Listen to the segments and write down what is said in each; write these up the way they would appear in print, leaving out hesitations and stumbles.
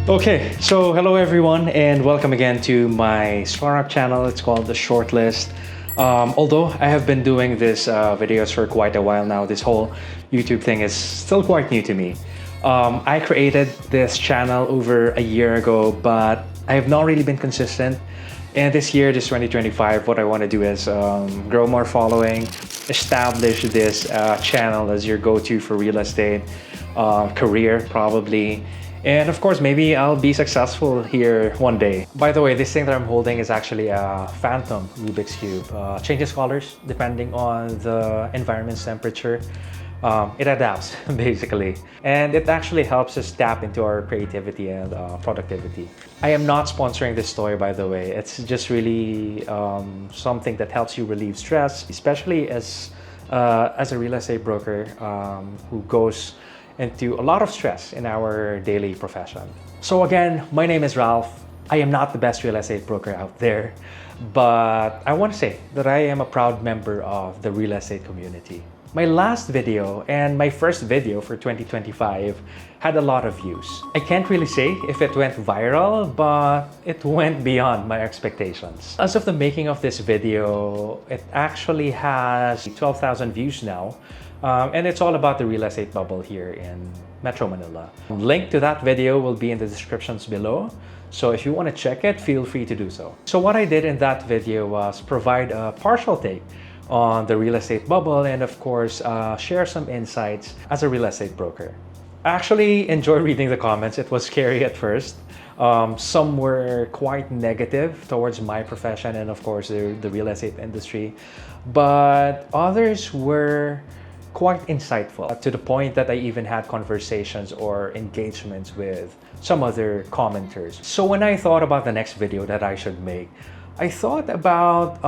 Okay, so hello everyone and welcome again to my startup channel. It's called the Shortlist. Although I have been doing this videos for quite a while now, this whole YouTube thing is still quite new to me. I created this channel over a year ago, but I have not really been consistent. And this year, this 2025, what I want to do is grow more following, establish this channel as your go-to for real estate, career probably. And of course, maybe I'll be successful here one day. By the way, this thing that I'm holding is actually a Phantom Rubik's Cube. Changes colors depending on the environment's temperature. It adapts basically. And it actually helps us tap into our creativity and productivity. I am not sponsoring this toy, by the way. It's just really something that helps you relieve stress, especially as a real estate broker who goes into a lot of stress in our daily profession. So again, my name is Ralph. I am not the best real estate broker out there, but I want to say that I am a proud member of the real estate community. My last video and my first video for 2025 had a lot of views. I can't really say if it went viral, but it went beyond my expectations. As of the making of this video, it actually has 12,000 views now. And it's all about the real estate bubble here in Metro Manila. Link to that video will be in the descriptions below. So if you want to check it, feel free to do so. So what I did in that video was provide a partial take on the real estate bubble and of course, share some insights as a real estate broker. I actually enjoyed reading the comments. It was scary at first. Some were quite negative towards my profession and of course the real estate industry, but others were quite insightful to the point that I even had conversations or engagements with some other commenters. So when I thought about the next video that I should make, I thought about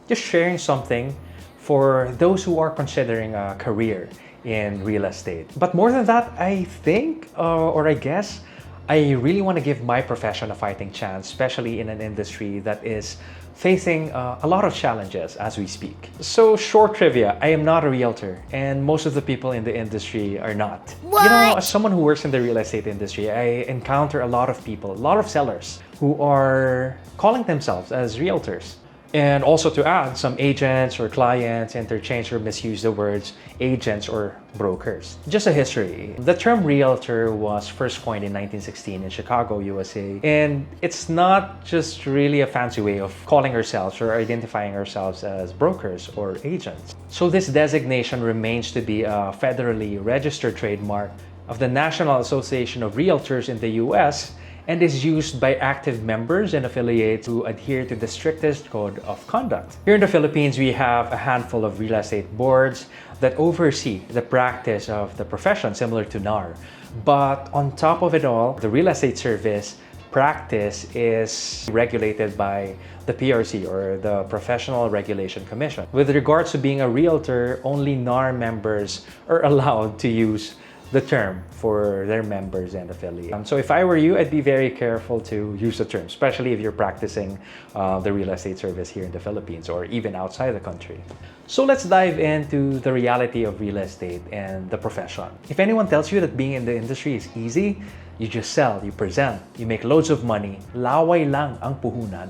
just sharing something for those who are considering a career in real estate. But more than that, I think, or I guess, I really want to give my profession a fighting chance, especially in an industry that is facing a lot of challenges as we speak. So short trivia, I am not a realtor and most of the people in the industry are not. What? You know, as someone who works in the real estate industry, I encounter a lot of people, a lot of sellers who are calling themselves as realtors. And also to add, some agents or clients interchange or misuse the words agents or brokers. Just a history. The term realtor was first coined in 1916 in Chicago, USA. And it's not just really a fancy way of calling ourselves or identifying ourselves as brokers or agents. So this designation remains to be a federally registered trademark of the National Association of Realtors in the US and is used by active members and affiliates who adhere to the strictest code of conduct. Here in the Philippines, we have a handful of real estate boards that oversee the practice of the profession, similar to NAR. But on top of it all, the real estate service practice is regulated by the PRC or the Professional Regulation Commission. With regards to being a realtor, only NAR members are allowed to use the term for their members and affiliates. So if I were you, I'd be very careful to use the term, especially if you're practicing the real estate service here in the Philippines or even outside the country. So let's dive into the reality of real estate and the profession. If anyone tells you that being in the industry is easy, you just sell, you present, you make loads of money, laway lang ang puhunan,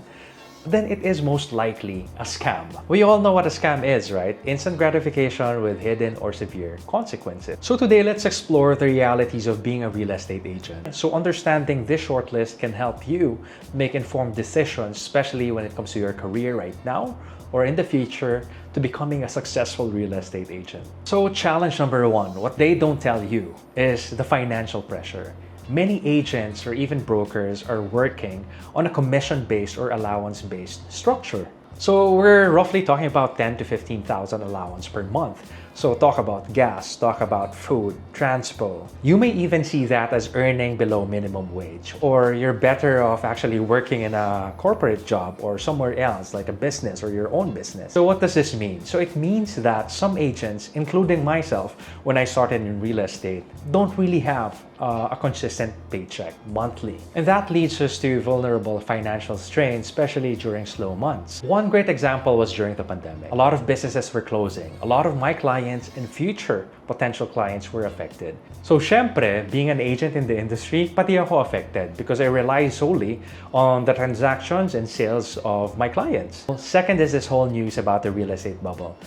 then it is most likely a scam. We all know what a scam is, right? Instant gratification with hidden or severe consequences. So today, let's explore the realities of being a real estate agent. So understanding this shortlist can help you make informed decisions, especially when it comes to your career right now or in the future to becoming a successful real estate agent. So challenge number one, what they don't tell you is the financial pressure. Many agents or even brokers are working on a commission-based or allowance-based structure. So we're roughly talking about 10 to 15,000 allowance per month. So talk about gas, talk about food, transpo. You may even see that as earning below minimum wage, or you're better off actually working in a corporate job or somewhere else like a business or your own business. So what does this mean? So it means that some agents, including myself, when I started in real estate, don't really have a consistent paycheck monthly. And that leads us to vulnerable financial strain, especially during slow months. One great example was during the pandemic. A lot of businesses were closing. A lot of my clients and future potential clients were affected. So syempre, being an agent in the industry, pati ako affected because I rely solely on the transactions and sales of my clients. Second is this whole news about the real estate bubble.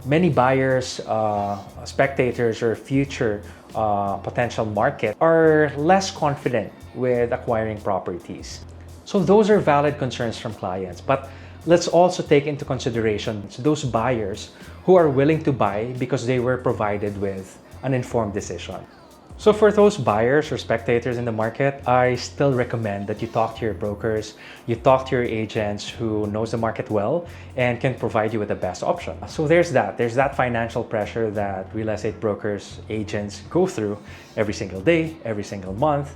Many buyers, spectators, or future potential market are less confident with acquiring properties. So those are valid concerns from clients, but let's also take into consideration those buyers who are willing to buy because they were provided with an informed decision. So for those buyers or spectators in the market, I still recommend that you talk to your brokers, you talk to your agents who knows the market well and can provide you with the best option. So there's that financial pressure that real estate brokers, agents go through every single day, every single month.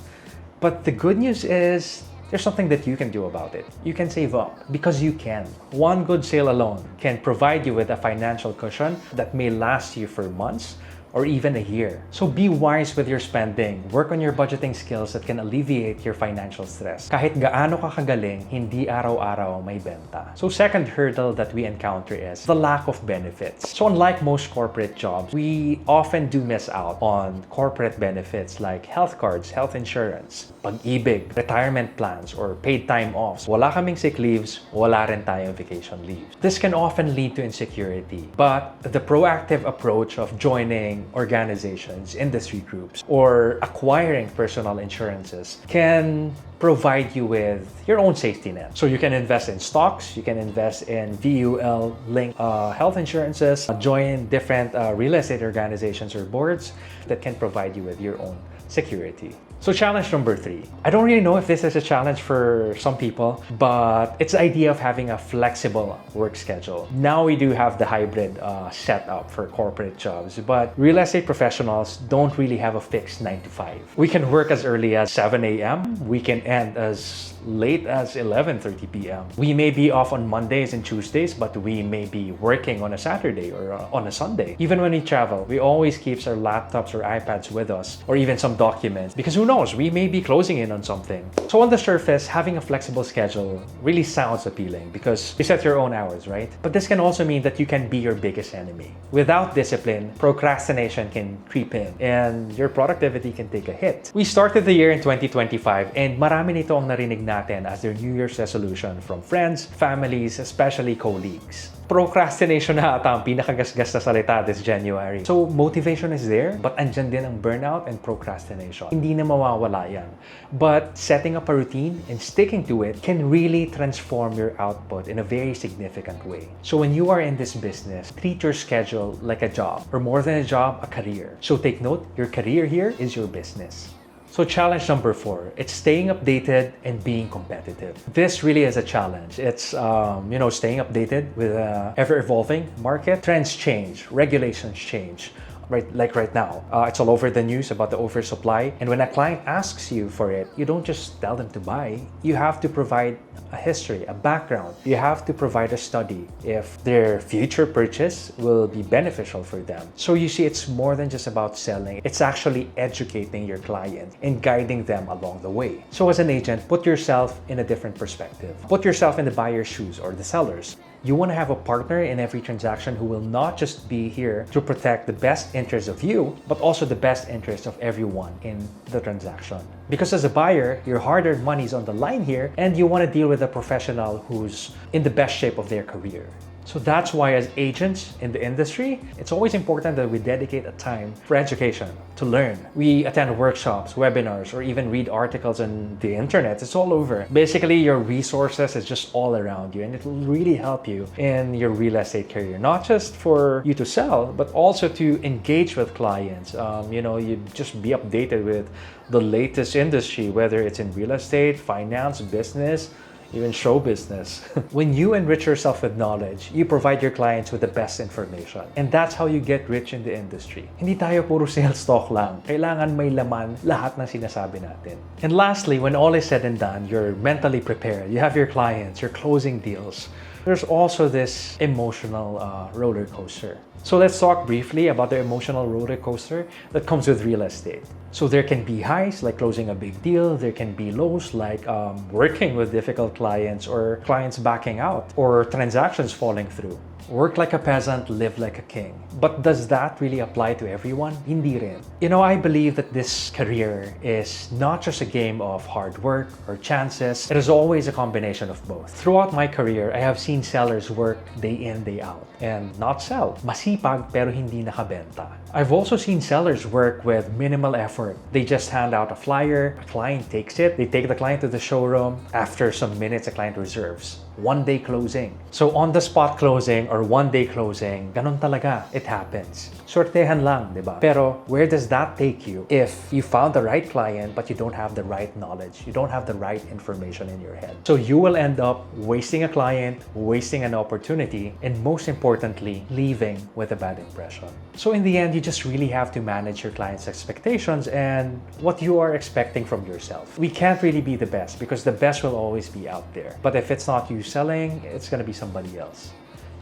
But the good news is there's something that you can do about it. You can save up because you can. One good sale alone can provide you with a financial cushion that may last you for months or even a year. So be wise with your spending. Work on your budgeting skills that can alleviate your financial stress. Kahit gaano ka kagaling, hindi araw-araw may benta. So second hurdle that we encounter is the lack of benefits. So unlike most corporate jobs, we often do miss out on corporate benefits like health cards, health insurance, pag-ibig, retirement plans, or paid time offs. Wala kaming sick leaves, wala rin tayong vacation leave. This can often lead to insecurity, but the proactive approach of joining organizations, industry groups, or acquiring personal insurances can provide you with your own safety net. So you can invest in stocks, you can invest in VUL-linked health insurances, join different real estate organizations or boards that can provide you with your own security. So challenge number 3. I don't really know if this is a challenge for some people, but it's the idea of having a flexible work schedule. Now we do have the hybrid setup for corporate jobs, but real estate professionals don't really have a fixed 9 to 5. We can work as early as 7 a.m. We can end as late as 11:30 p.m. We may be off on Mondays and Tuesdays, but we may be working on a Saturday or on a Sunday. Even when we travel, we always keep our laptops or iPads with us, or even some documents, because who knows, we may be closing in on something. So on the surface, having a flexible schedule really sounds appealing because you set your own hours, right? But this can also mean that you can be your biggest enemy. Without discipline, procrastination can creep in and your productivity can take a hit. We started the year in 2025 and marami nito ang narinig natin as their New Year's resolution from friends, families, especially colleagues. Procrastination na ata ang pinakagasgas na salita this January. So motivation is there, but andyan din ang burnout and procrastination. Hindi na mawawala yan. But setting up a routine and sticking to it can really transform your output in a very significant way. So when you are in this business, treat your schedule like a job, or more than a job, a career. So take note, your career here is your business. So challenge number 4, it's staying updated and being competitive. This really is a challenge. It's, staying updated with an ever-evolving market. Trends change, regulations change. Right now, it's all over the news about the oversupply. And when a client asks you for it, you don't just tell them to buy. You have to provide a history, a background. You have to provide a study if their future purchase will be beneficial for them. So you see, it's more than just about selling. It's actually educating your client and guiding them along the way. So as an agent, put yourself in a different perspective. Put yourself in the buyer's shoes or the seller's. You want to have a partner in every transaction who will not just be here to protect the best interest of you, but also the best interest of everyone in the transaction. Because as a buyer, your hard-earned money is on the line here, and you want to deal with a professional who's in the best shape of their career. So that's why as agents in the industry, it's always important that we dedicate a time for education, to learn. We attend workshops, webinars, or even read articles on the internet. It's all over. Basically, your resources is just all around you, and it will really help you in your real estate career. Not just for you to sell, but also to engage with clients. You just be updated with the latest industry, whether it's in real estate, finance, business, even show business. When you enrich yourself with knowledge, you provide your clients with the best information. And that's how you get rich in the industry. Hindi tayo puro sales talk lang. Kailangan may laman lahat ng sinasabi natin. And lastly, when all is said and done, you're mentally prepared. You have your clients, you're closing deals. there's also this emotional roller coaster. So let's talk briefly about the emotional roller coaster that comes with real estate. So there can be highs like closing a big deal. There can be lows like working with difficult clients or clients backing out or transactions falling through. Work like a peasant, live like a king. But does that really apply to everyone? Hindi rin. You know, I believe that this career is not just a game of hard work or chances. It is always a combination of both. Throughout my career, I have seen sellers work day in, day out and not sell. Masipag pero hindi nakabenta. I've also seen sellers work with minimal effort. They just hand out a flyer, a client takes it, they take the client to the showroom. After some minutes, the client reserves. One-day closing. So on-the-spot closing or one-day closing, ganun talaga. It happens. Sortehan lang, di ba? Pero where does that take you if you found the right client but you don't have the right knowledge, you don't have the right information in your head? So you will end up wasting a client, wasting an opportunity, and most importantly, leaving with a bad impression. So in the end, you just really have to manage your client's expectations and what you are expecting from yourself. We can't really be the best because the best will always be out there. But if it's not you selling, it's going to be somebody else.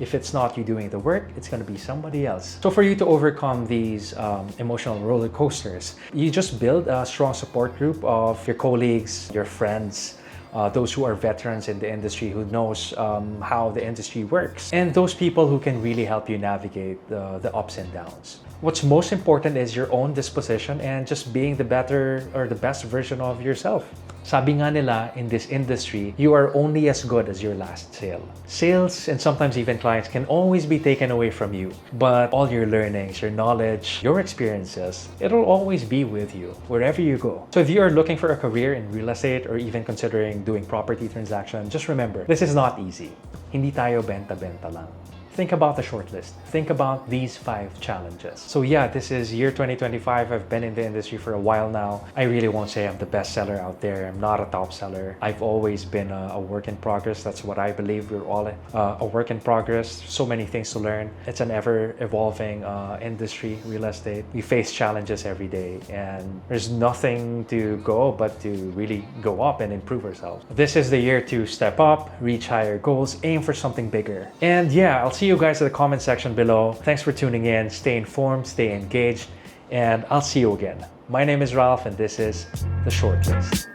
If it's not you doing the work, it's going to be somebody else. So for you to overcome these emotional roller coasters, you just build a strong support group of your colleagues, your friends, those who are veterans in the industry who knows how the industry works, and those people who can really help you navigate the ups and downs. What's most important is your own disposition and just being the better or the best version of yourself. Sabi nga nila, in this industry, you are only as good as your last sale. Sales and sometimes even clients can always be taken away from you, but all your learnings, your knowledge, your experiences, it'll always be with you wherever you go. So if you are looking for a career in real estate or even considering doing property transaction, just remember, this is not easy. Hindi tayo benta-benta lang. Think about the shortlist. Think about these 5 challenges. So yeah, this is year 2025. I've been in the industry for a while now. I really won't say I'm the best seller out there. I'm not a top seller. I've always been a work in progress. That's what I believe. We're all a work in progress. So many things to learn. It's an ever-evolving industry, real estate. We face challenges every day and there's nothing to go but to really go up and improve ourselves. This is the year to step up, reach higher goals, aim for something bigger. And yeah, I'll see you guys in the comment section below. Thanks for tuning in. Stay informed, stay engaged, and I'll see you again. My name is Ralph, and this is The Shortlist.